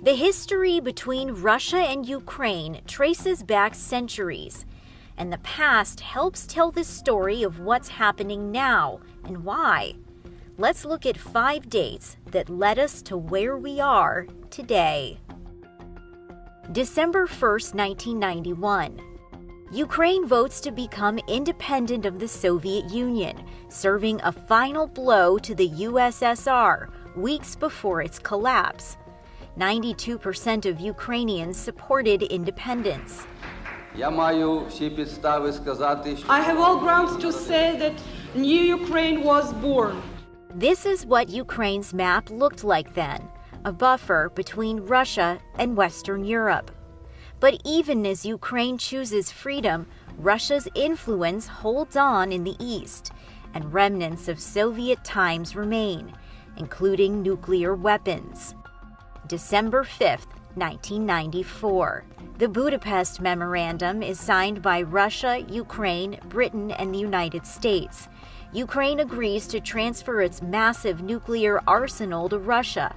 The history between Russia and Ukraine traces back centuries, and the past helps tell the story of what's happening now and why. Let's look at 5 dates that led us to where we are today. December 1st, 1991. Ukraine votes to become independent of the Soviet Union, serving a final blow to the USSR weeks before its collapse. 92% of Ukrainians supported independence. I have all grounds to say that new Ukraine was born. This is what Ukraine's map looked like then, a buffer between Russia and Western Europe. But even as Ukraine chooses freedom, Russia's influence holds on in the east, and remnants of Soviet times remain, including nuclear weapons. December 5th, 1994. The Budapest Memorandum is signed by Russia, Ukraine, Britain, and the United States. Ukraine agrees to transfer its massive nuclear arsenal to Russia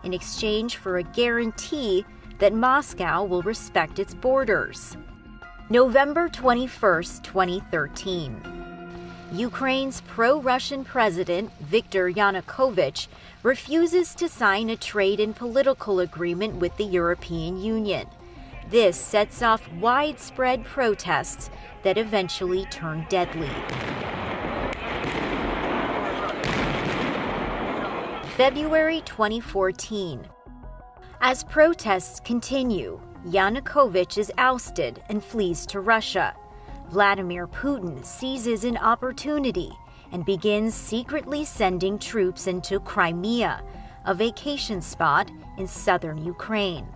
in exchange for a guarantee that Moscow will respect its borders. November 21st, 2013. Ukraine's pro-Russian president, Viktor Yanukovych, refuses to sign a trade and political agreement with the European Union. This sets off widespread protests that eventually turn deadly. February 2014. As protests continue, Yanukovych is ousted and flees to Russia. Vladimir Putin seizes an opportunity and begins secretly sending troops into Crimea, a vacation spot in southern Ukraine.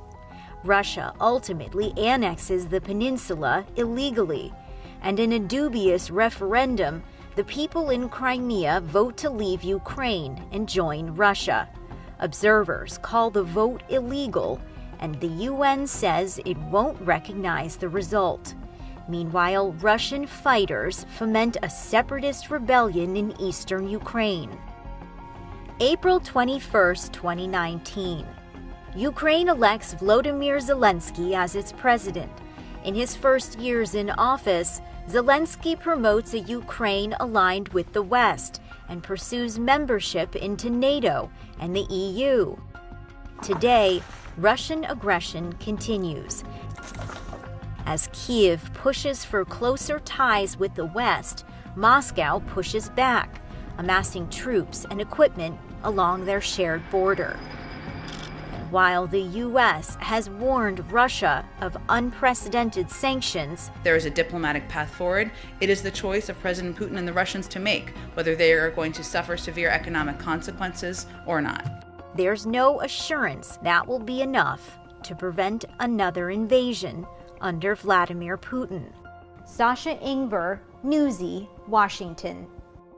Russia ultimately annexes the peninsula illegally, and in a dubious referendum, the people in Crimea vote to leave Ukraine and join Russia. Observers call the vote illegal, and the UN says it won't recognize the result. Meanwhile, Russian fighters foment a separatist rebellion in eastern Ukraine. April 21st, 2019. Ukraine elects Volodymyr Zelensky as its president. In his first years in office, Zelensky promotes a Ukraine aligned with the West and pursues membership into NATO and the EU. Today, Russian aggression continues. As Kyiv pushes for closer ties with the West, Moscow pushes back, amassing troops and equipment along their shared border. And while the U.S. has warned Russia of unprecedented sanctions, there is a diplomatic path forward. It is the choice of President Putin and the Russians to make, whether they are going to suffer severe economic consequences or not. There's no assurance that will be enough to prevent another invasion under Vladimir Putin. Sasha Ingber, Newsy, Washington.